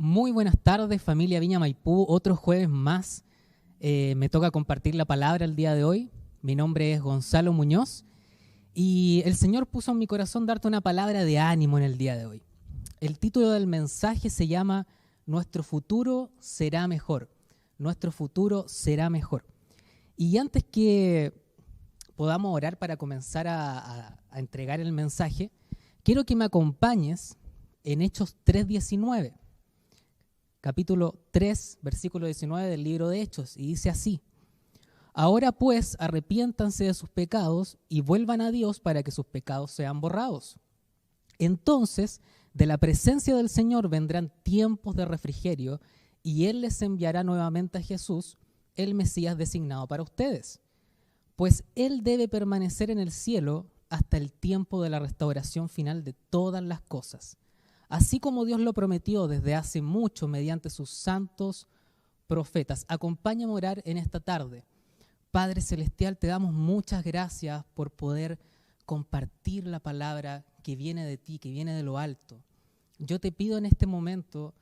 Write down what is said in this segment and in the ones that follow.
Muy buenas tardes, familia Viña Maipú. Otro jueves más me toca compartir la palabra el día de hoy. Mi nombre es Gonzalo Muñoz y el Señor puso en mi corazón darte una palabra de ánimo en el día de hoy. El título del mensaje se llama Nuestro futuro será mejor. Nuestro futuro será mejor. Y antes que podamos orar para comenzar a entregar el mensaje, quiero que me acompañes en Hechos 3:19. Capítulo 3, versículo 19 del libro de Hechos, y dice así: Ahora pues arrepiéntanse de sus pecados y vuelvan a Dios para que sus pecados sean borrados. Entonces, de la presencia del Señor vendrán tiempos de refrigerio y Él les enviará nuevamente a Jesús, el Mesías designado para ustedes. Pues Él debe permanecer en el cielo hasta el tiempo de la restauración final de todas las cosas, así como Dios lo prometió desde hace mucho mediante sus santos profetas. Acompáñame a orar en esta tarde. Padre Celestial, te damos muchas gracias por poder compartir la palabra que viene de ti, que viene de lo alto. Yo te pido en este momento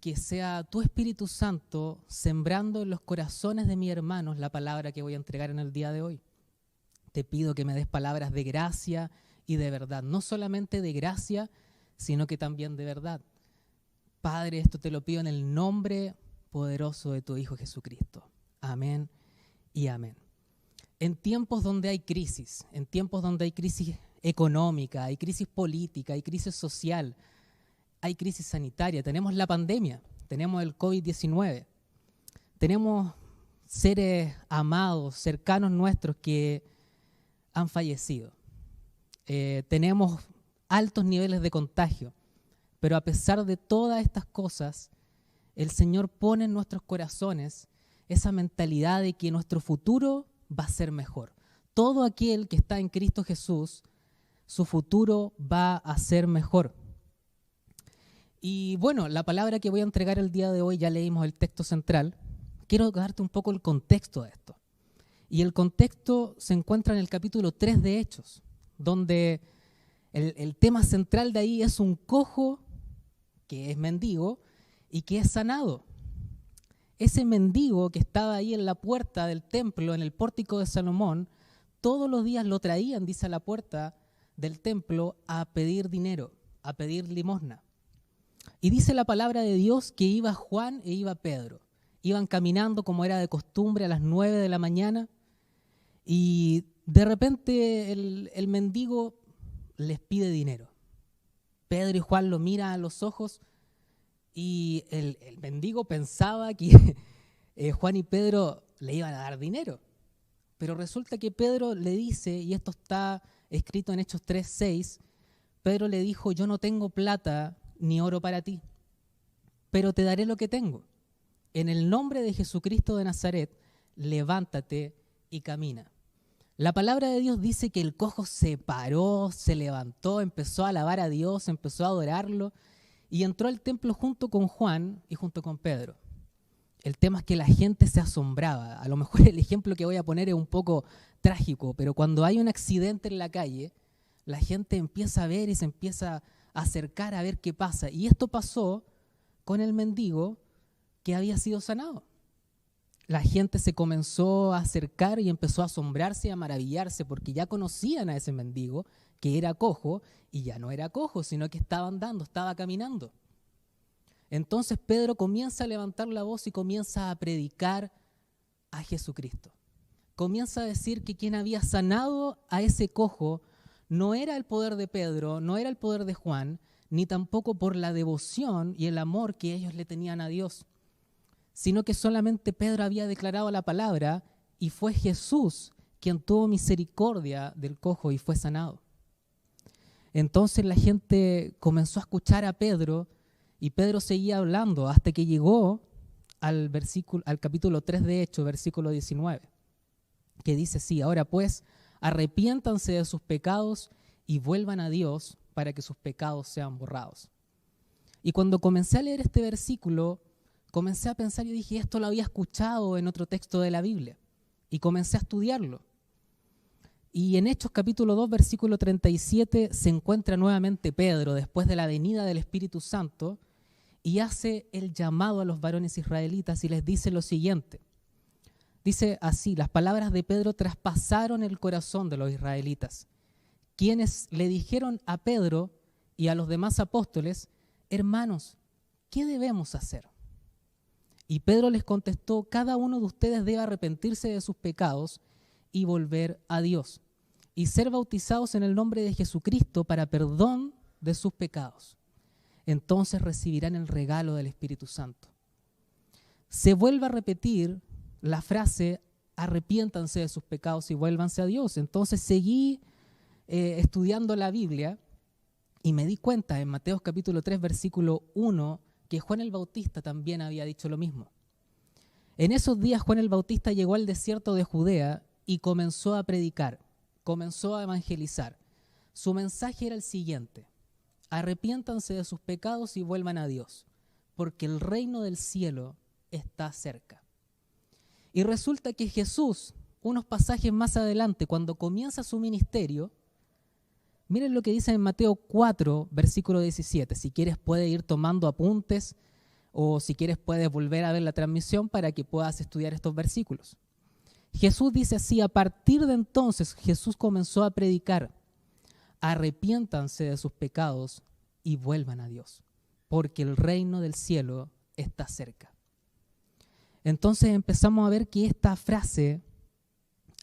que sea tu Espíritu Santo sembrando en los corazones de mis hermanos la palabra que voy a entregar en el día de hoy. Te pido que me des palabras de gracia y de verdad, no solamente de gracia, sino que también de verdad. Padre, esto te lo pido en el nombre poderoso de tu Hijo Jesucristo. Amén y amén. En tiempos donde hay crisis, en tiempos donde hay crisis económica, hay crisis política, hay crisis social, hay crisis sanitaria, tenemos la pandemia, tenemos el COVID-19, tenemos seres amados, cercanos nuestros que han fallecido. Tenemos altos niveles de contagio, pero a pesar de todas estas cosas, el Señor pone en nuestros corazones esa mentalidad de que nuestro futuro va a ser mejor. Todo aquel que está en Cristo Jesús, su futuro va a ser mejor. Y bueno, la palabra que voy a entregar el día de hoy, ya leímos el texto central, quiero darte un poco el contexto de esto. Y el contexto se encuentra en el capítulo 3 de Hechos, donde el tema central de ahí es un cojo que es mendigo y que es sanado. Ese mendigo que estaba ahí en la puerta del templo, en el pórtico de Salomón, todos los días lo traían, dice, a la puerta del templo a pedir dinero, a pedir limosna. Y dice la palabra de Dios que iba Juan e iba Pedro. Iban caminando como era de costumbre a las 9 de la mañana y de repente el mendigo les pide dinero. Pedro y Juan lo miran a los ojos y el mendigo pensaba que Juan y Pedro le iban a dar dinero. Pero resulta que Pedro le dice, y esto está escrito en Hechos 3:6, Pedro le dijo: yo no tengo plata ni oro para ti, pero te daré lo que tengo. En el nombre de Jesucristo de Nazaret, levántate y camina. La palabra de Dios dice que el cojo se paró, se levantó, empezó a alabar a Dios, empezó a adorarlo y entró al templo junto con Juan y junto con Pedro. El tema es que la gente se asombraba. A lo mejor el ejemplo que voy a poner es un poco trágico, pero cuando hay un accidente en la calle, la gente empieza a ver y se empieza a acercar a ver qué pasa. Y esto pasó con el mendigo que había sido sanado. La gente se comenzó a acercar y empezó a asombrarse y a maravillarse porque ya conocían a ese mendigo que era cojo y ya no era cojo, sino que estaba andando, estaba caminando. Entonces Pedro comienza a levantar la voz y comienza a predicar a Jesucristo. Comienza a decir que quien había sanado a ese cojo no era el poder de Pedro, no era el poder de Juan, ni tampoco por la devoción y el amor que ellos le tenían a Dios, sino que solamente Pedro había declarado la palabra y fue Jesús quien tuvo misericordia del cojo y fue sanado. Entonces la gente comenzó a escuchar a Pedro y Pedro seguía hablando hasta que llegó al capítulo 3 de Hechos, versículo 19, que dice así: ahora pues, arrepiéntanse de sus pecados y vuelvan a Dios para que sus pecados sean borrados. Y cuando comencé a leer este versículo, comencé a pensar y dije, esto lo había escuchado en otro texto de la Biblia. Y comencé a estudiarlo. Y en Hechos capítulo 2, versículo 37, se encuentra nuevamente Pedro después de la venida del Espíritu Santo y hace el llamado a los varones israelitas y les dice lo siguiente. Dice así: las palabras de Pedro traspasaron el corazón de los israelitas, quienes le dijeron a Pedro y a los demás apóstoles: hermanos, ¿qué debemos hacer? Y Pedro les contestó: cada uno de ustedes debe arrepentirse de sus pecados y volver a Dios, y ser bautizados en el nombre de Jesucristo para perdón de sus pecados. Entonces recibirán el regalo del Espíritu Santo. Se vuelve a repetir la frase: arrepiéntanse de sus pecados y vuélvanse a Dios. Entonces seguí estudiando la Biblia y me di cuenta en Mateo capítulo 3, versículo 1, que Juan el Bautista también había dicho lo mismo. En esos días Juan el Bautista llegó al desierto de Judea y comenzó a predicar, comenzó a evangelizar. Su mensaje era el siguiente: arrepiéntanse de sus pecados y vuelvan a Dios, porque el reino del cielo está cerca. Y resulta que Jesús, unos pasajes más adelante, cuando comienza su ministerio, miren lo que dice en Mateo 4, versículo 17. Si quieres puedes ir tomando apuntes o si quieres puedes volver a ver la transmisión para que puedas estudiar estos versículos. Jesús dice así: a partir de entonces Jesús comenzó a predicar: arrepiéntanse de sus pecados y vuelvan a Dios, porque el reino del cielo está cerca. Entonces empezamos a ver que esta frase,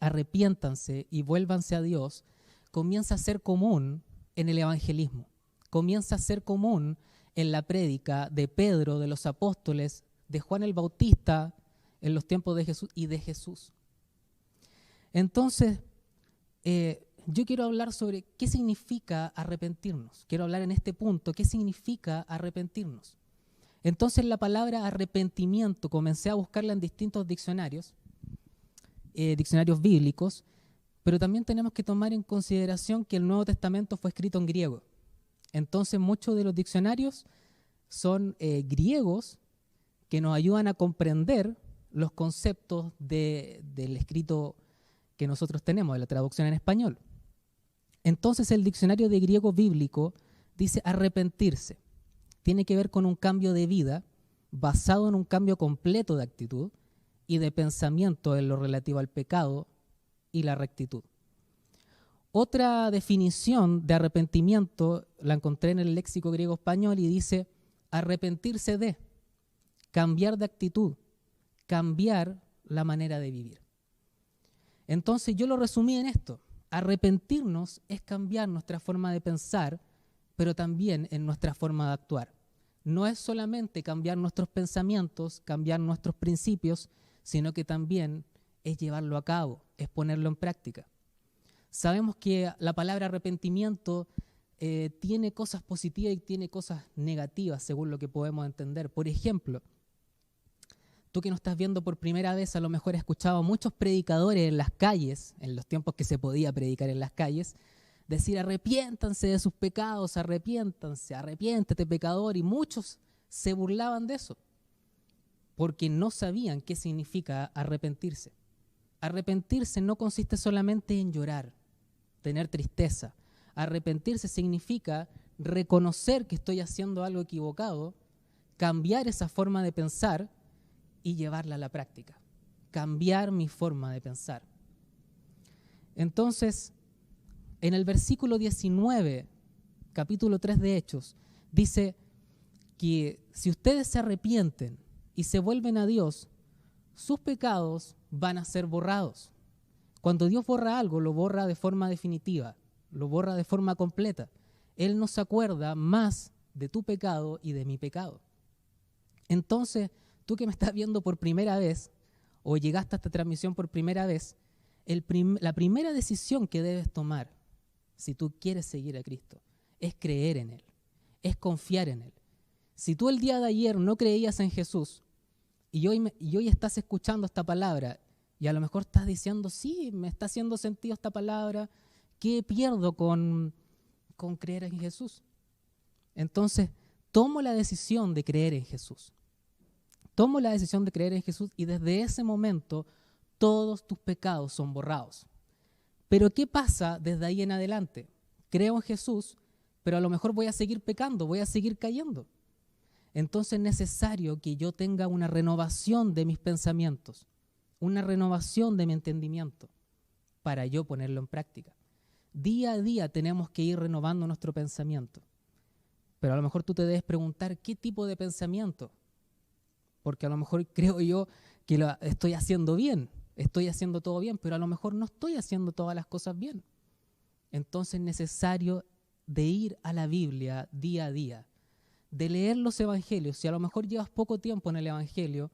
arrepiéntanse y vuélvanse a Dios, comienza a ser común en el evangelismo, comienza a ser común en la prédica de Pedro, de los apóstoles, de Juan el Bautista, en los tiempos de Jesús y de Jesús. Entonces, yo quiero hablar sobre qué significa arrepentirnos. Quiero hablar en este punto, qué significa arrepentirnos. Entonces, la palabra arrepentimiento comencé a buscarla en distintos diccionarios bíblicos, pero también tenemos que tomar en consideración que el Nuevo Testamento fue escrito en griego. Entonces, muchos de los diccionarios son griegos que nos ayudan a comprender los conceptos del escrito que nosotros tenemos, de la traducción en español. Entonces, el diccionario de griego bíblico dice arrepentirse. Tiene que ver con un cambio de vida basado en un cambio completo de actitud y de pensamiento en lo relativo al pecado y la rectitud. Otra definición de arrepentimiento la encontré en el léxico griego-español y dice arrepentirse de, cambiar de actitud, cambiar la manera de vivir. Entonces yo lo resumí en esto: arrepentirnos es cambiar nuestra forma de pensar, pero también en nuestra forma de actuar. No es solamente cambiar nuestros pensamientos, cambiar nuestros principios, sino que también es llevarlo a cabo, es ponerlo en práctica. Sabemos que la palabra arrepentimiento tiene cosas positivas y tiene cosas negativas, según lo que podemos entender. Por ejemplo, tú que nos estás viendo por primera vez, a lo mejor has escuchado a muchos predicadores en las calles, en los tiempos que se podía predicar en las calles, decir arrepiéntanse de sus pecados, arrepiéntanse, arrepiéntete pecador, y muchos se burlaban de eso, porque no sabían qué significa arrepentirse. Arrepentirse no consiste solamente en llorar, tener tristeza. Arrepentirse significa reconocer que estoy haciendo algo equivocado, cambiar esa forma de pensar y llevarla a la práctica. Cambiar mi forma de pensar. Entonces, en el versículo 19, capítulo 3 de Hechos, dice que si ustedes se arrepienten y se vuelven a Dios, sus pecados van a ser borrados. Cuando Dios borra algo, lo borra de forma definitiva, lo borra de forma completa. Él no se acuerda más de tu pecado y de mi pecado. Entonces, tú que me estás viendo por primera vez o llegaste a esta transmisión por primera vez, la primera decisión que debes tomar si tú quieres seguir a Cristo es creer en Él, es confiar en Él. Si tú el día de ayer no creías en Jesús y hoy estás escuchando esta palabra y a lo mejor estás diciendo, sí, me está haciendo sentido esta palabra, ¿qué pierdo con creer en Jesús? Entonces, tomo la decisión de creer en Jesús. Tomo la decisión de creer en Jesús y desde ese momento todos tus pecados son borrados. Pero ¿qué pasa desde ahí en adelante? Creo en Jesús, pero a lo mejor voy a seguir pecando, voy a seguir cayendo. Entonces es necesario que yo tenga una renovación de mis pensamientos, una renovación de mi entendimiento para yo ponerlo en práctica. Día a día tenemos que ir renovando nuestro pensamiento. Pero a lo mejor tú te debes preguntar qué tipo de pensamiento. Porque a lo mejor creo yo que lo estoy haciendo bien, estoy haciendo todo bien, pero a lo mejor no estoy haciendo todas las cosas bien. Entonces es necesario de ir a la Biblia día a día, de leer los evangelios. Si a lo mejor llevas poco tiempo en el evangelio,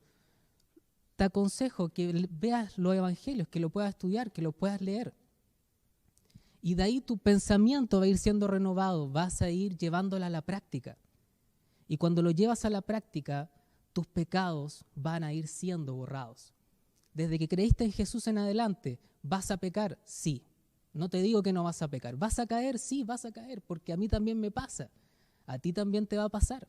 te aconsejo que veas los evangelios, que lo puedas estudiar, que lo puedas leer. Y de ahí tu pensamiento va a ir siendo renovado, vas a ir llevándola a la práctica. Y cuando lo llevas a la práctica, tus pecados van a ir siendo borrados. Desde que creíste en Jesús en adelante, ¿vas a pecar? Sí. No te digo que no vas a pecar. ¿Vas a caer? Sí, vas a caer, porque a mí también me pasa. A ti también te va a pasar.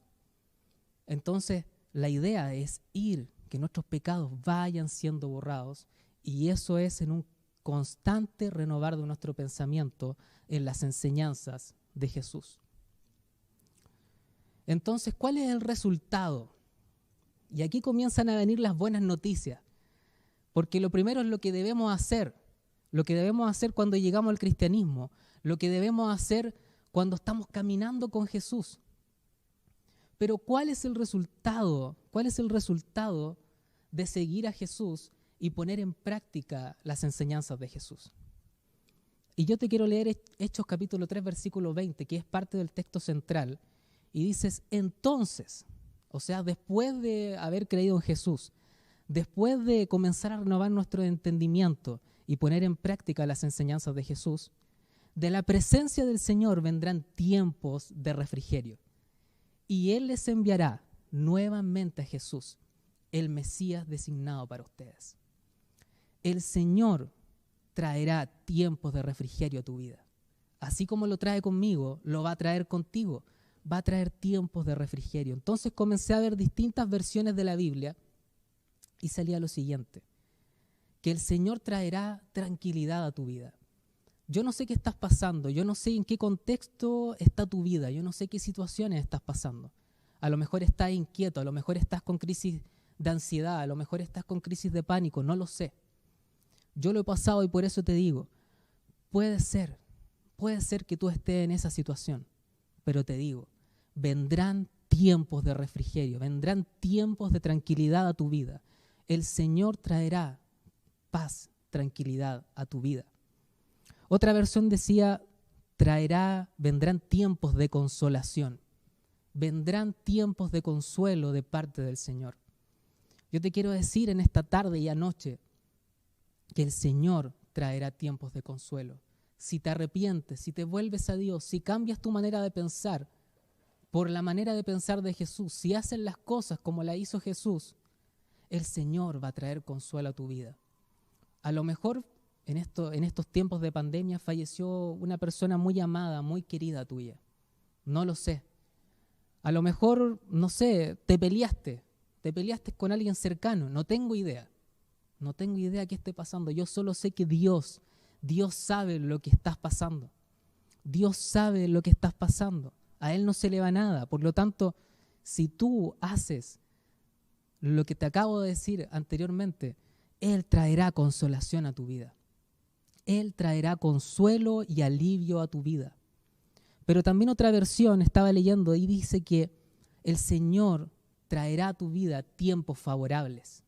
Entonces, la idea es que nuestros pecados vayan siendo borrados, y eso es en un constante renovar de nuestro pensamiento en las enseñanzas de Jesús. Entonces, ¿cuál es el resultado? Y aquí comienzan a venir las buenas noticias, porque lo primero es lo que debemos hacer cuando llegamos al cristianismo, lo que debemos hacer cuando estamos caminando con Jesús. Pero ¿cuál es el resultado? ¿Cuál es el resultado de seguir a Jesús y poner en práctica las enseñanzas de Jesús? Y yo te quiero leer Hechos capítulo 3, versículo 20, que es parte del texto central, y dices, entonces, o sea, después de haber creído en Jesús, después de comenzar a renovar nuestro entendimiento y poner en práctica las enseñanzas de Jesús, de la presencia del Señor vendrán tiempos de refrigerio, y Él les enviará nuevamente a Jesús, el Mesías designado para ustedes. El Señor traerá tiempos de refrigerio a tu vida. Así como lo trae conmigo, lo va a traer contigo. Va a traer tiempos de refrigerio. Entonces comencé a ver distintas versiones de la Biblia y salía lo siguiente: que el Señor traerá tranquilidad a tu vida. Yo no sé qué estás pasando, yo no sé en qué contexto está tu vida, yo no sé qué situaciones estás pasando. A lo mejor estás inquieto, a lo mejor estás con crisis de ansiedad, a lo mejor estás con crisis de pánico, no lo sé. Yo lo he pasado y por eso te digo, puede ser que tú estés en esa situación, pero te digo, vendrán tiempos de refrigerio, vendrán tiempos de tranquilidad a tu vida. El Señor traerá paz, tranquilidad a tu vida. Otra versión decía, vendrán tiempos de consolación, vendrán tiempos de consuelo de parte del Señor. Yo te quiero decir en esta tarde y anoche que el Señor traerá tiempos de consuelo. Si te arrepientes, si te vuelves a Dios, si cambias tu manera de pensar por la manera de pensar de Jesús, si haces las cosas como la hizo Jesús, el Señor va a traer consuelo a tu vida. A lo mejor en estos tiempos de pandemia falleció una persona muy amada, muy querida tuya. No lo sé. A lo mejor, no sé, te peleaste con alguien cercano. No tengo idea qué esté pasando. Yo solo sé que Dios sabe lo que estás pasando. Dios sabe lo que estás pasando. A Él no se le va nada. Por lo tanto, si tú haces lo que te acabo de decir anteriormente, Él traerá consolación a tu vida. Él traerá consuelo y alivio a tu vida. Pero también otra versión estaba leyendo y dice que el Señor traerá a tu vida tiempos favorables.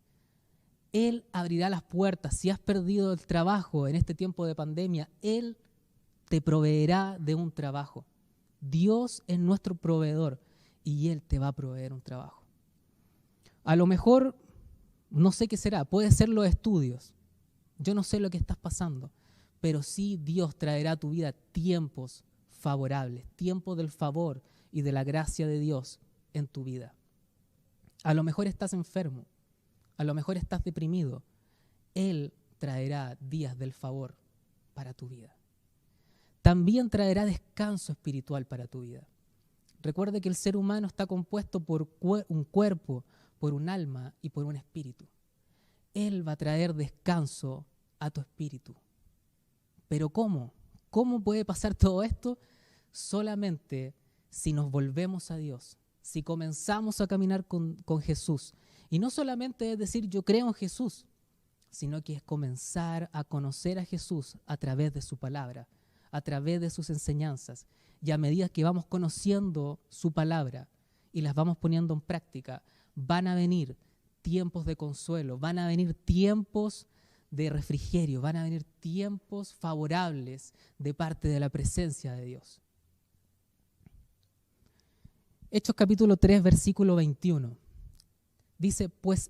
Él abrirá las puertas. Si has perdido el trabajo en este tiempo de pandemia, Él te proveerá de un trabajo. Dios es nuestro proveedor y Él te va a proveer un trabajo. A lo mejor, no sé qué será, puede ser los estudios. Yo no sé lo que estás pasando, pero sí Dios traerá a tu vida tiempos favorables, tiempos del favor y de la gracia de Dios en tu vida. A lo mejor estás enfermo, a lo mejor estás deprimido. Él traerá días del favor para tu vida. También traerá descanso espiritual para tu vida. Recuerde que el ser humano está compuesto por un cuerpo, por un alma y por un espíritu. Él va a traer descanso a tu espíritu. ¿Pero cómo? ¿Cómo puede pasar todo esto? Solamente si nos volvemos a Dios, si comenzamos a caminar con Jesús. Y no solamente es decir yo creo en Jesús, sino que es comenzar a conocer a Jesús a través de su palabra, a través de sus enseñanzas. Y a medida que vamos conociendo su palabra y las vamos poniendo en práctica, van a venir tiempos de consuelo, van a venir tiempos de refrigerio, van a venir tiempos favorables de parte de la presencia de Dios. Hechos capítulo 3, versículo 21. Dice, pues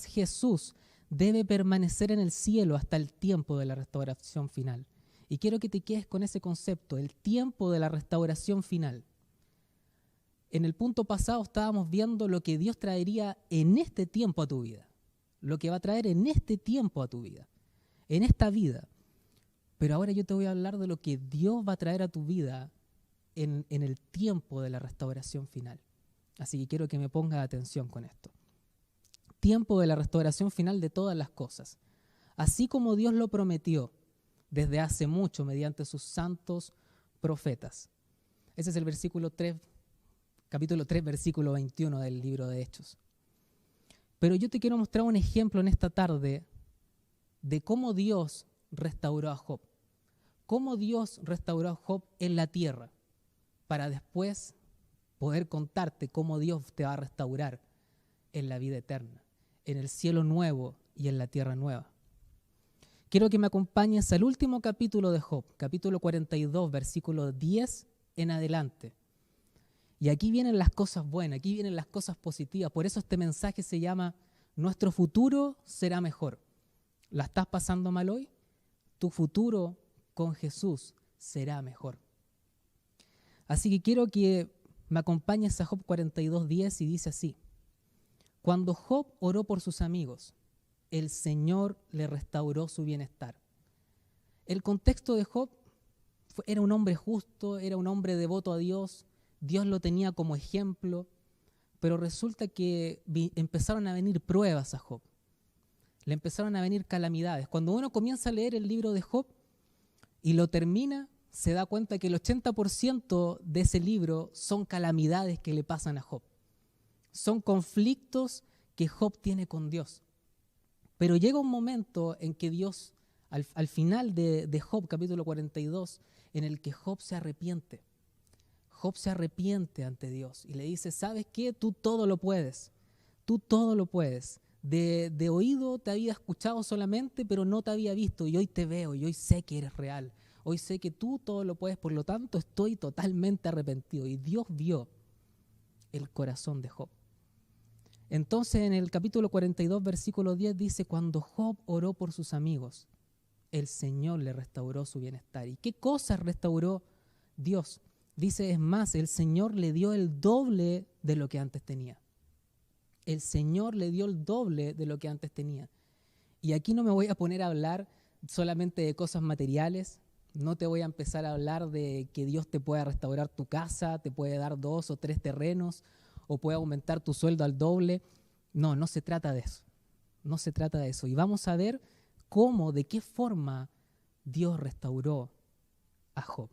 Jesús debe permanecer en el cielo hasta el tiempo de la restauración final. Y quiero que te quedes con ese concepto, el tiempo de la restauración final. En el punto pasado estábamos viendo lo que Dios traería en este tiempo a tu vida. Lo que va a traer en este tiempo a tu vida, en esta vida. Pero ahora yo te voy a hablar de lo que Dios va a traer a tu vida en el tiempo de la restauración final. Así que quiero que me pongas atención con esto. Tiempo de la restauración final de todas las cosas. Así como Dios lo prometió desde hace mucho mediante sus santos profetas. Ese es el versículo 3, capítulo 3, versículo 21 del libro de Hechos. Pero yo te quiero mostrar un ejemplo en esta tarde de cómo Dios restauró a Job. Cómo Dios restauró a Job en la tierra, para después poder contarte cómo Dios te va a restaurar en la vida eterna, en el cielo nuevo y en la tierra nueva. Quiero que me acompañes al último capítulo de Job, capítulo 42, versículo 10 en adelante. Y aquí vienen las cosas buenas, aquí vienen las cosas positivas. Por eso este mensaje se llama Nuestro futuro será mejor. ¿La estás pasando mal hoy? Tu futuro con Jesús será mejor. Así que quiero que me acompañes a Job 42:10 y dice así. Cuando Job oró por sus amigos, el Señor le restauró su bienestar. El contexto de Job era un hombre justo, era un hombre devoto a Dios. Dios lo tenía como ejemplo, pero resulta que empezaron a venir pruebas a Job. Le empezaron a venir calamidades. Cuando uno comienza a leer el libro de Job y lo termina, se da cuenta que el 80% de ese libro son calamidades que le pasan a Job. Son conflictos que Job tiene con Dios. Pero llega un momento en que Dios, al final de Job, capítulo 42, en el que Job se arrepiente. Job se arrepiente ante Dios y le dice, ¿sabes qué? Tú todo lo puedes. Tú todo lo puedes. De oído te había escuchado solamente, pero no te había visto. Y hoy te veo y hoy sé que eres real. Hoy sé que tú todo lo puedes. Por lo tanto, estoy totalmente arrepentido. Y Dios vio el corazón de Job. Entonces, en el capítulo 42, versículo 10, dice, cuando Job oró por sus amigos, el Señor le restauró su bienestar. ¿Y qué cosas restauró Dios? Dice, es más, el Señor le dio el doble de lo que antes tenía. El Señor le dio el doble de lo que antes tenía. Y aquí no me voy a poner a hablar solamente de cosas materiales. No te voy a empezar a hablar de que Dios te pueda restaurar tu casa, te puede dar 2 o 3 terrenos, o puede aumentar tu sueldo al doble. No, no se trata de eso. No se trata de eso. Y vamos a ver cómo, de qué forma Dios restauró a Job.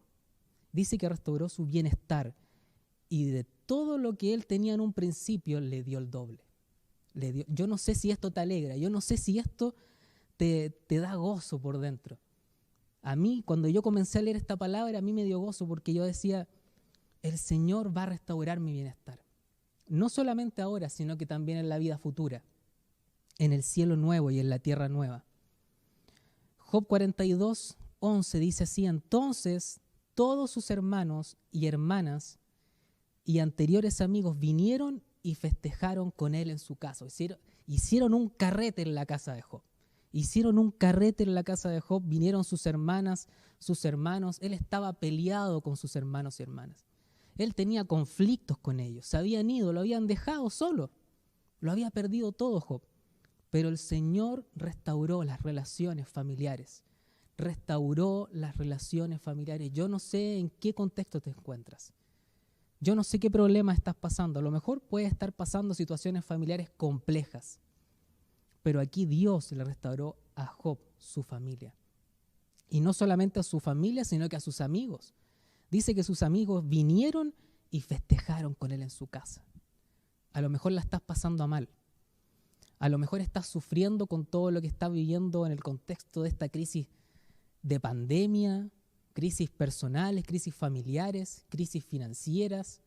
Dice que restauró su bienestar y de todo lo que él tenía en un principio le dio el doble. Yo no sé si esto te alegra, yo no sé si esto te da gozo por dentro. A mí, cuando yo comencé a leer esta palabra, a mí me dio gozo porque yo decía, el Señor va a restaurar mi bienestar. No solamente ahora, sino que también en la vida futura, en el cielo nuevo y en la tierra nueva. Job 42:11 dice así, entonces todos sus hermanos y hermanas y anteriores amigos vinieron y festejaron con él en su casa. Hicieron un carrete en la casa de Job. Hicieron un carrete en la casa de Job, vinieron sus hermanas, sus hermanos. Él estaba peleado con sus hermanos y hermanas. Él tenía conflictos con ellos. Se habían ido, lo habían dejado solo. Lo había perdido todo Job. Pero el Señor restauró las relaciones familiares. Restauró las relaciones familiares. Yo no sé en qué contexto te encuentras. Yo no sé qué problema estás pasando. A lo mejor puedes estar pasando situaciones familiares complejas. Pero aquí Dios le restauró a Job su familia. Y no solamente a su familia, sino que a sus amigos. Dice que sus amigos vinieron y festejaron con él en su casa. A lo mejor la estás pasando a mal. A lo mejor estás sufriendo con todo lo que estás viviendo en el contexto de esta crisis de pandemia, crisis personales, crisis familiares, crisis financieras,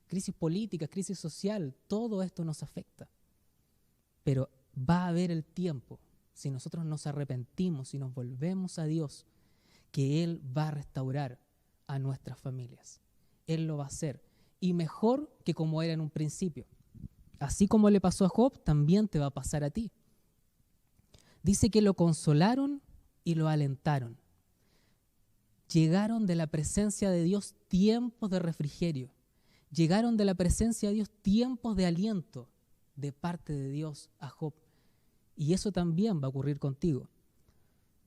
crisis políticas, crisis social. Todo esto nos afecta. Pero va a haber el tiempo, si nosotros nos arrepentimos, si nos volvemos a Dios, que Él va a restaurar a nuestras familias. Él lo va a hacer. Y mejor que como era en un principio. Así como le pasó a Job, también te va a pasar a ti. Dice que lo consolaron y lo alentaron. Llegaron de la presencia de Dios tiempos de refrigerio. Llegaron de la presencia de Dios tiempos de aliento de parte de Dios a Job. Y eso también va a ocurrir contigo.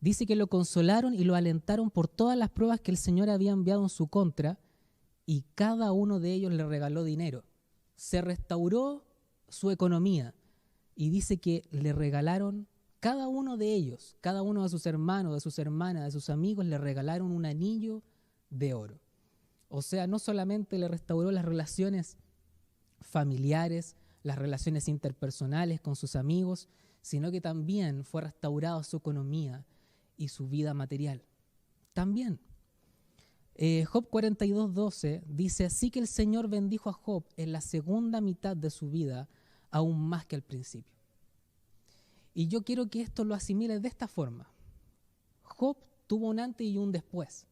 Dice que lo consolaron y lo alentaron por todas las pruebas que el Señor había enviado en su contra, y cada uno de ellos le regaló dinero. Se restauró su economía, y dice que le regalaron, cada uno de ellos, cada uno de sus hermanos, de sus hermanas, de sus amigos, le regalaron un anillo de oro. O sea, no solamente le restauró las relaciones familiares, las relaciones interpersonales con sus amigos, sino que también fue restaurada su economía y su vida material. También. Job 42:12 dice, así que el Señor bendijo a Job en la segunda mitad de su vida, aún más que al principio. Y yo quiero que esto lo asimiles de esta forma. Job tuvo un antes y un después.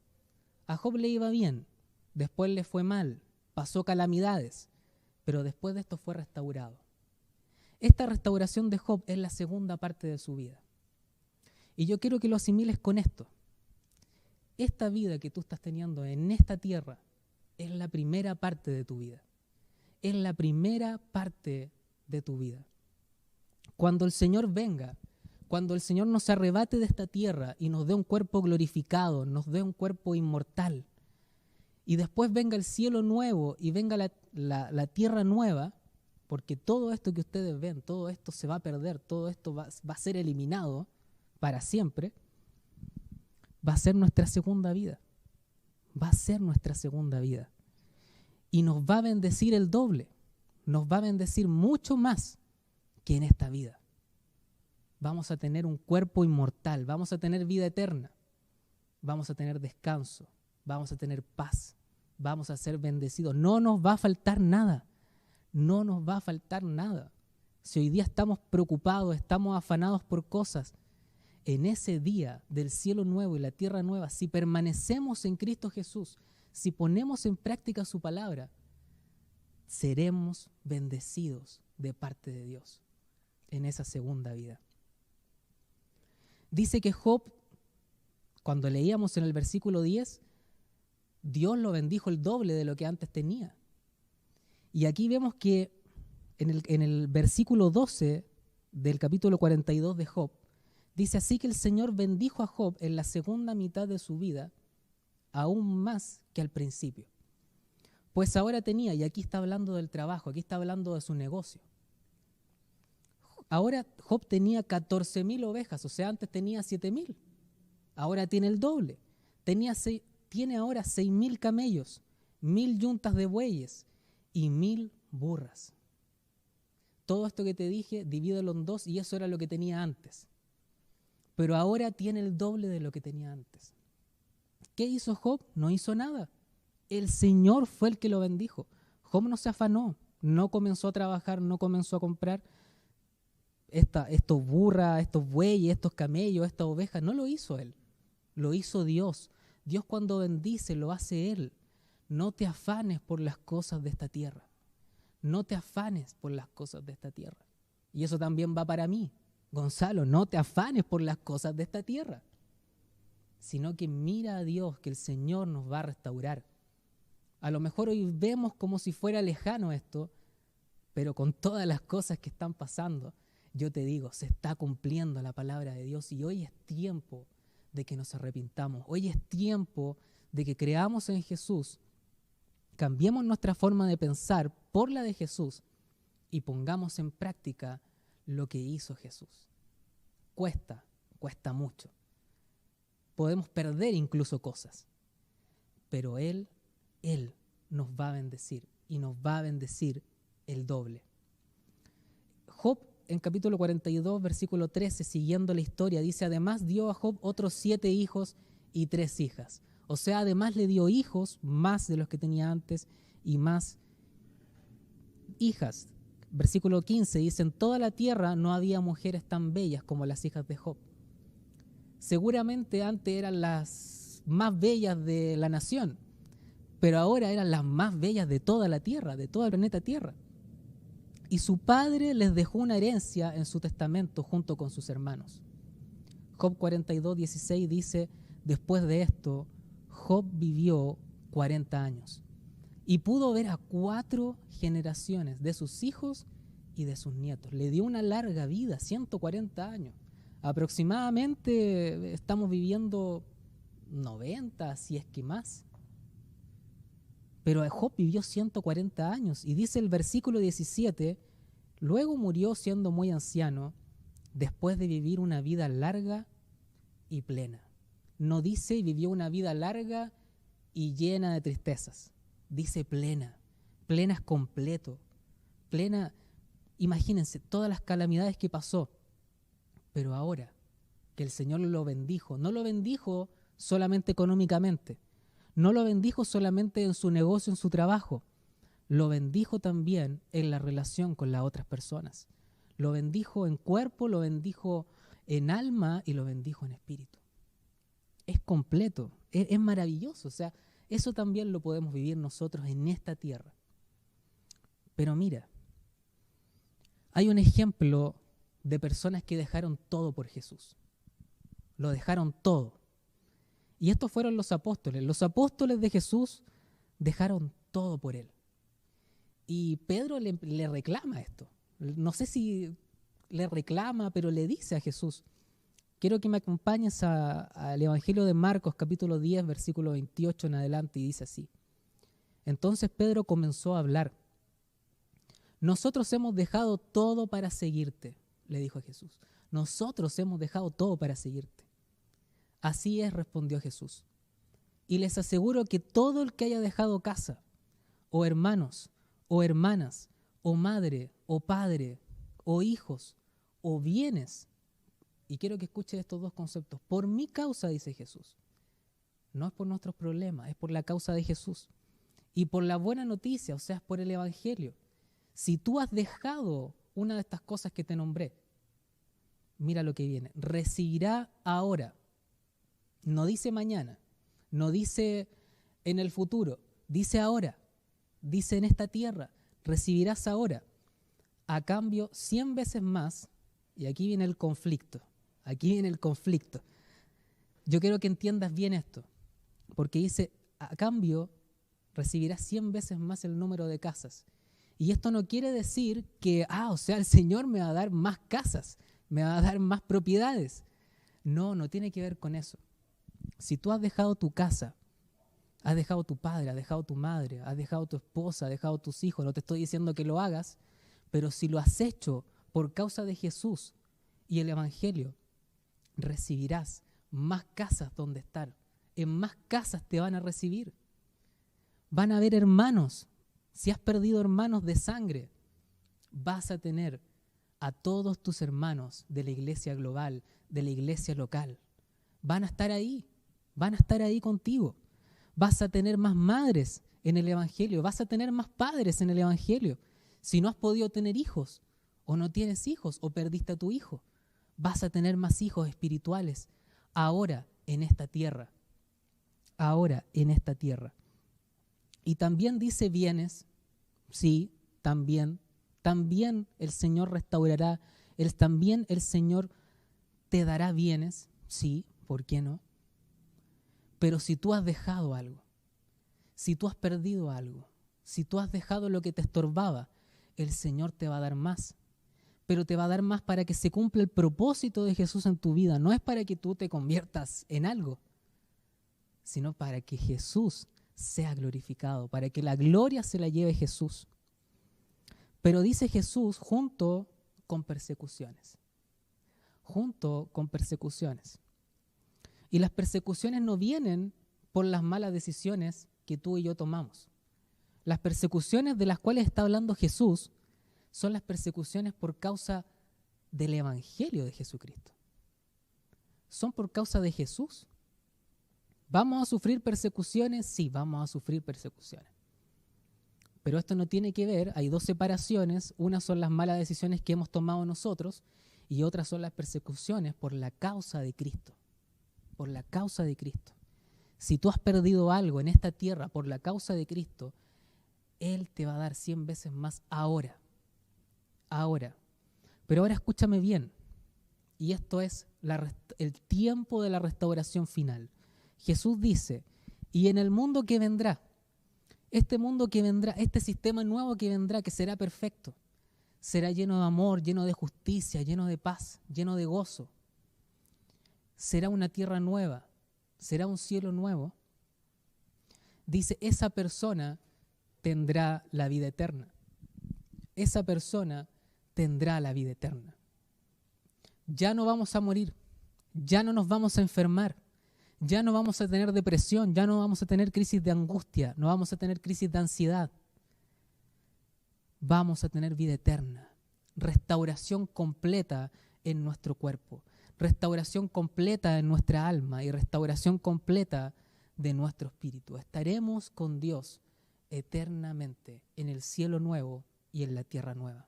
A Job le iba bien, después le fue mal, pasó calamidades, pero después de esto fue restaurado. Esta restauración de Job es la segunda parte de su vida. Y yo quiero que lo asimiles con esto. Esta vida que tú estás teniendo en esta tierra es la primera parte de tu vida. Es la primera parte de tu vida. Cuando el Señor venga, cuando el Señor nos arrebate de esta tierra y nos dé un cuerpo glorificado, nos dé un cuerpo inmortal, y después venga el cielo nuevo y venga la tierra nueva, porque todo esto que ustedes ven, todo esto se va a perder, todo esto va a ser eliminado para siempre, va a ser nuestra segunda vida. Va a ser nuestra segunda vida. Y nos va a bendecir el doble. Nos va a bendecir mucho más que en esta vida. Vamos a tener un cuerpo inmortal, vamos a tener vida eterna, vamos a tener descanso, vamos a tener paz, vamos a ser bendecidos. No nos va a faltar nada, no nos va a faltar nada. Si hoy día estamos preocupados, estamos afanados por cosas, en ese día del cielo nuevo y la tierra nueva, si permanecemos en Cristo Jesús, si ponemos en práctica su palabra, seremos bendecidos de parte de Dios en esa segunda vida. Dice que Job, cuando leíamos en el versículo 10, Dios lo bendijo el doble de lo que antes tenía. Y aquí vemos que en el versículo 12 del capítulo 42 de Job, dice así que el Señor bendijo a Job en la segunda mitad de su vida, aún más que al principio. Pues ahora tenía, y aquí está hablando del trabajo, aquí está hablando de su negocio. Ahora Job tenía 14,000 ovejas, o sea, antes tenía 7,000. Ahora tiene el doble. Tiene ahora 6,000 camellos, 1,000 yuntas de bueyes y 1,000 burras. Todo esto que te dije, divídelo en dos y eso era lo que tenía antes. Pero ahora tiene el doble de lo que tenía antes. ¿Qué hizo Job? No hizo nada. El Señor fue el que lo bendijo. Job no se afanó, no comenzó a trabajar, no comenzó a comprar estos burras, estos bueyes, estos camellos, estas ovejas. No lo hizo él, lo hizo Dios. Dios cuando bendice lo hace Él. No te afanes por las cosas de esta tierra. No te afanes por las cosas de esta tierra. Y eso también va para mí. Gonzalo, no te afanes por las cosas de esta tierra, sino que mira a Dios, que el Señor nos va a restaurar. A lo mejor hoy vemos como si fuera lejano esto, pero con todas las cosas que están pasando, yo te digo, se está cumpliendo la palabra de Dios y hoy es tiempo de que nos arrepintamos. Hoy es tiempo de que creamos en Jesús, cambiemos nuestra forma de pensar por la de Jesús y pongamos en práctica lo que hizo Jesús. Cuesta mucho. Podemos perder incluso cosas, pero Él nos va a bendecir y nos va a bendecir el doble. Job, en capítulo 42, versículo 13, siguiendo la historia, dice: además dio a Job otros 7 hijos y 3 hijas. O sea, además le dio hijos más de los que tenía antes y más hijas. Versículo 15 dice: en toda la tierra no había mujeres tan bellas como las hijas de Job. Seguramente antes eran las más bellas de la nación, pero ahora eran las más bellas de toda la tierra, de todo el planeta Tierra. Y su padre les dejó una herencia en su testamento junto con sus hermanos. Job 42, 16 dice: después de esto, Job vivió 40 años y pudo ver a 4 generaciones de sus hijos y de sus nietos. Le dio una larga vida, 140 años. Aproximadamente estamos viviendo 90, si es que más. Pero Job vivió 140 años y dice el versículo 17: luego murió siendo muy anciano, después de vivir una vida larga y plena. No dice vivió una vida larga y llena de tristezas. Dice plena. Plena es completo. Plena, imagínense todas las calamidades que pasó. Pero ahora que el Señor lo bendijo, no lo bendijo solamente económicamente, no lo bendijo solamente en su negocio, en su trabajo, lo bendijo también en la relación con las otras personas. Lo bendijo en cuerpo, lo bendijo en alma y lo bendijo en espíritu. Es completo, es maravilloso. O sea, eso también lo podemos vivir nosotros en esta tierra. Pero mira, hay un ejemplo de personas que dejaron todo por Jesús. Lo dejaron todo. Y estos fueron los apóstoles. Los apóstoles de Jesús dejaron todo por Él. Y Pedro le reclama esto. No sé si le reclama, pero le dice a Jesús. Quiero que me acompañes al Evangelio de Marcos, capítulo 10, versículo 28 en adelante, y dice así: entonces Pedro comenzó a hablar. Nosotros hemos dejado todo para seguirte, le dijo a Jesús. Nosotros hemos dejado todo para seguirte. Así es, respondió Jesús. Y les aseguro que todo el que haya dejado casa, o hermanos, o hermanas, o madre, o padre, o hijos, o bienes, y quiero que escuchen estos 2 conceptos, por mi causa, dice Jesús. No es por nuestros problemas, es por la causa de Jesús. Y por la buena noticia, o sea, es por el Evangelio. Si tú has dejado una de estas cosas que te nombré, mira lo que viene. Recibirá ahora. No dice mañana, no dice en el futuro, dice ahora, dice en esta tierra, recibirás ahora, a cambio 100 veces más, y aquí viene el conflicto, Yo quiero que entiendas bien esto, porque dice, a cambio recibirás 100 veces más el número de casas. Y esto no quiere decir que, o sea, el Señor me va a dar más casas, me va a dar más propiedades. No, no tiene que ver con eso. Si tú has dejado tu casa, has dejado tu padre, has dejado tu madre, has dejado tu esposa, has dejado tus hijos, no te estoy diciendo que lo hagas, pero si lo has hecho por causa de Jesús y el Evangelio, recibirás más casas donde estar. En más casas te van a recibir. Van a haber hermanos. Si has perdido hermanos de sangre, vas a tener a todos tus hermanos de la iglesia global, de la iglesia local. Van a estar ahí contigo. Vas a tener más madres en el Evangelio, vas a tener más padres en el Evangelio. Si no has podido tener hijos, o no tienes hijos, o perdiste a tu hijo, vas a tener más hijos espirituales ahora en esta tierra. Ahora en esta tierra. Y también dice bienes, sí, también el Señor restaurará, también el Señor te dará bienes, sí, ¿por qué no? Pero si tú has dejado algo, si tú has perdido algo, si tú has dejado lo que te estorbaba, el Señor te va a dar más. Pero te va a dar más para que se cumpla el propósito de Jesús en tu vida. No es para que tú te conviertas en algo, sino para que Jesús sea glorificado, para que la gloria se la lleve Jesús. Pero dice Jesús junto con persecuciones. Junto con persecuciones. Y las persecuciones no vienen por las malas decisiones que tú y yo tomamos. Las persecuciones de las cuales está hablando Jesús son las persecuciones por causa del Evangelio de Jesucristo. Son por causa de Jesús. ¿Vamos a sufrir persecuciones? Sí, vamos a sufrir persecuciones. Pero esto no tiene que ver, hay dos separaciones. Una son las malas decisiones que hemos tomado nosotros y otras son las persecuciones por la causa de Cristo. Por la causa de Cristo. Si tú has perdido algo en esta tierra por la causa de Cristo, Él te va a dar 100 veces más ahora. Ahora. Pero ahora escúchame bien. Y esto es el tiempo de la restauración final. Jesús dice, y en el mundo que vendrá, este mundo que vendrá, este sistema nuevo que vendrá, que será perfecto, será lleno de amor, lleno de justicia, lleno de paz, lleno de gozo. Será una tierra nueva, será un cielo nuevo. Dice, esa persona tendrá la vida eterna. Esa persona tendrá la vida eterna. Ya no vamos a morir, ya no nos vamos a enfermar, ya no vamos a tener depresión, ya no vamos a tener crisis de angustia, no vamos a tener crisis de ansiedad. Vamos a tener vida eterna, restauración completa en nuestro cuerpo, restauración completa en nuestra alma y restauración completa de nuestro espíritu. Estaremos con Dios eternamente en el cielo nuevo y en la tierra nueva.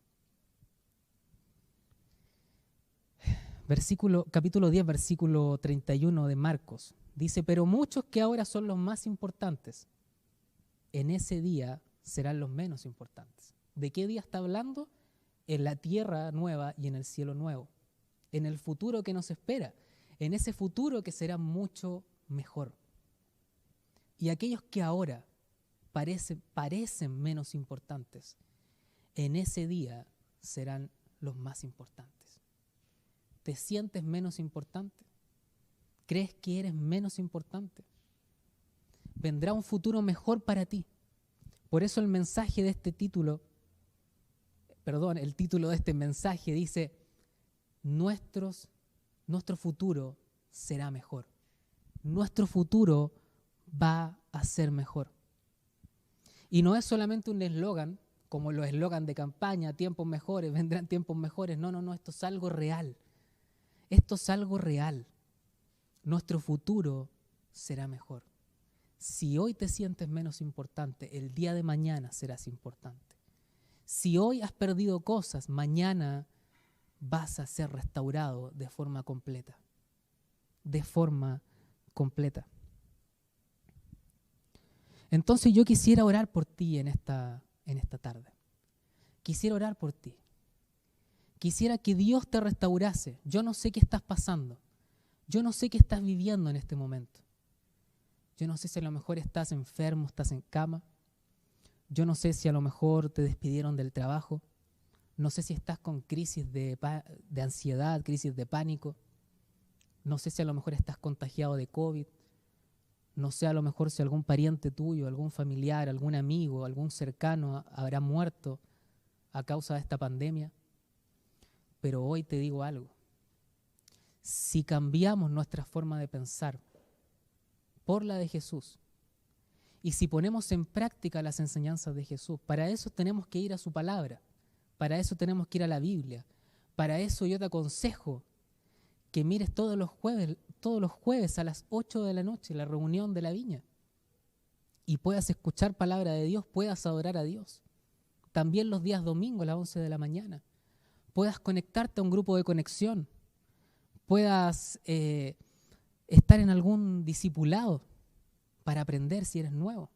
Capítulo 10, versículo 31 de Marcos. Dice, pero muchos que ahora son los más importantes, en ese día serán los menos importantes. ¿De qué día está hablando? En la tierra nueva y en el cielo nuevo. En el futuro que nos espera. En ese futuro que será mucho mejor. Y aquellos que ahora parecen menos importantes, en ese día serán los más importantes. ¿Te sientes menos importante? ¿Crees que eres menos importante? Vendrá un futuro mejor para ti. Por eso el mensaje de este título, el título de este mensaje dice, nuestro futuro será mejor. Nuestro futuro va a ser mejor. Y no es solamente un eslogan, como los eslogans de campaña, tiempos mejores, vendrán tiempos mejores. No, esto es algo real. Esto es algo real. Nuestro futuro será mejor. Si hoy te sientes menos importante, el día de mañana serás importante. Si hoy has perdido cosas, mañana vas a ser restaurado de forma completa. De forma completa. Entonces yo quisiera orar por ti en esta tarde. Quisiera orar por ti. Quisiera que Dios te restaurase. Yo no sé qué estás pasando. Yo no sé qué estás viviendo en este momento. Yo no sé si a lo mejor estás enfermo, estás en cama. Yo no sé si a lo mejor te despidieron del trabajo. No sé si estás con crisis de ansiedad, crisis de pánico. No sé si a lo mejor estás contagiado de COVID. No sé a lo mejor si algún pariente tuyo, algún familiar, algún amigo, algún cercano habrá muerto a causa de esta pandemia. Pero hoy te digo algo. Si cambiamos nuestra forma de pensar por la de Jesús y si ponemos en práctica las enseñanzas de Jesús, para eso tenemos que ir a su palabra, para eso tenemos que ir a la Biblia, para eso yo te aconsejo que mires todos los jueves a las 8 de la noche la reunión de la viña y puedas escuchar palabra de Dios, puedas adorar a Dios. También los días domingos a las 11 de la mañana. Puedas conectarte a un grupo de conexión, puedas estar en algún discipulado para aprender si eres nuevo.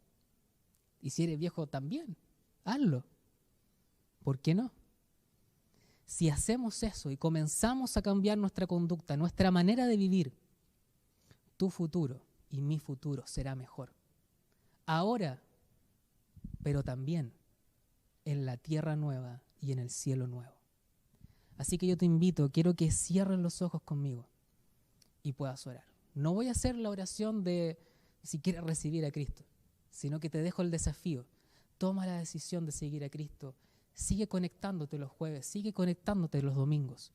Y si eres viejo también, hazlo. ¿Por qué no? Si hacemos eso y comenzamos a cambiar nuestra conducta, nuestra manera de vivir, tu futuro y mi futuro será mejor. Ahora, pero también en la tierra nueva y en el cielo nuevo. Así que yo te invito, quiero que cierres los ojos conmigo y puedas orar. No voy a hacer la oración de si quieres recibir a Cristo, sino que te dejo el desafío. Toma la decisión de seguir a Cristo. Sigue conectándote los jueves, sigue conectándote los domingos.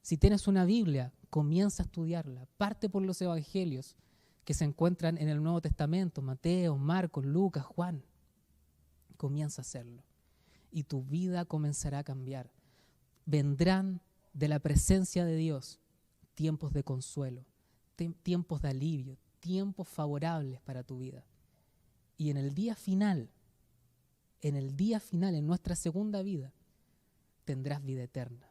Si tienes una Biblia, comienza a estudiarla. Parte por los evangelios que se encuentran en el Nuevo Testamento, Mateo, Marcos, Lucas, Juan. Comienza a hacerlo y tu vida comenzará a cambiar. Vendrán de la presencia de Dios tiempos de consuelo, tiempos de alivio, tiempos favorables para tu vida. Y en el día final, en nuestra segunda vida, tendrás vida eterna.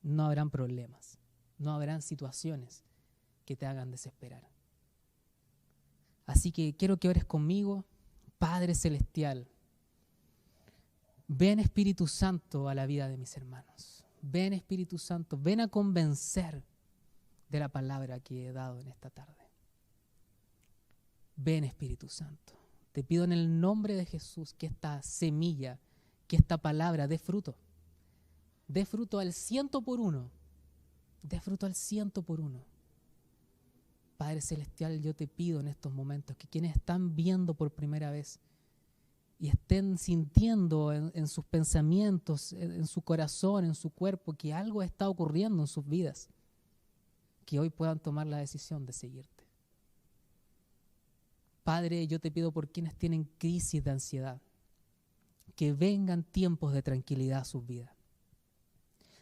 No habrán problemas, no habrán situaciones que te hagan desesperar. Así que quiero que ores conmigo. Padre Celestial, ven Espíritu Santo a la vida de mis hermanos. Ven Espíritu Santo, ven a convencer de la palabra que he dado en esta tarde. Ven Espíritu Santo. Te pido en el nombre de Jesús que esta semilla, que esta palabra dé fruto. Dé fruto al 100%. Dé fruto al 100%. Padre Celestial, yo te pido en estos momentos que quienes están viendo por primera vez y estén sintiendo en sus pensamientos, en su corazón, en su cuerpo, que algo está ocurriendo en sus vidas, que hoy puedan tomar la decisión de seguirte. Padre, yo te pido por quienes tienen crisis de ansiedad, que vengan tiempos de tranquilidad a sus vidas.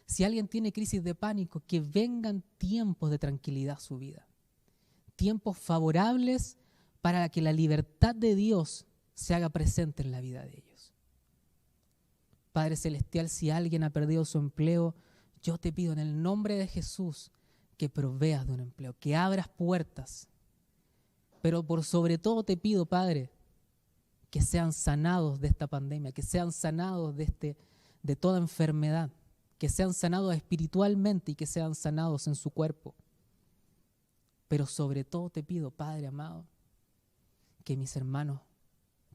Si alguien tiene crisis de pánico, que vengan tiempos de tranquilidad a su vida. Tiempos favorables para que la libertad de Dios se haga presente en la vida de ellos. Padre Celestial, si alguien ha perdido su empleo, yo te pido en el nombre de Jesús que proveas de un empleo, que abras puertas. Pero por sobre todo te pido, Padre, que sean sanados de esta pandemia, que sean sanados de toda enfermedad, que sean sanados espiritualmente y que sean sanados en su cuerpo. Pero sobre todo te pido, Padre amado, que mis hermanos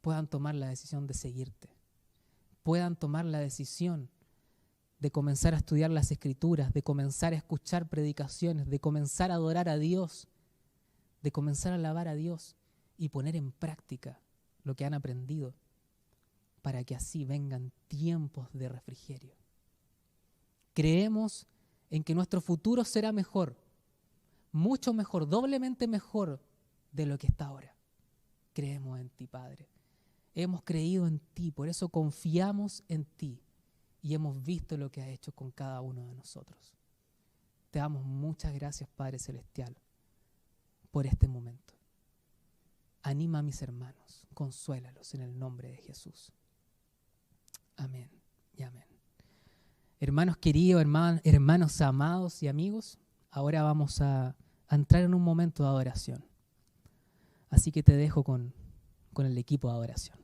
puedan tomar la decisión de seguirte, puedan tomar la decisión de comenzar a estudiar las Escrituras, de comenzar a escuchar predicaciones, de comenzar a adorar a Dios, de comenzar a alabar a Dios y poner en práctica lo que han aprendido para que así vengan tiempos de refrigerio. Creemos en que nuestro futuro será mejor, mucho mejor, doblemente mejor de lo que está ahora. Creemos en ti, Padre. Hemos creído en ti, por eso confiamos en ti y hemos visto lo que has hecho con cada uno de nosotros. Te damos muchas gracias, Padre Celestial, por este momento. Anima a mis hermanos, consuélalos en el nombre de Jesús. Amén y amén. Hermanos queridos, hermanos amados y amigos, ahora vamos a entrar en un momento de adoración. Así que te dejo con el equipo de adoración.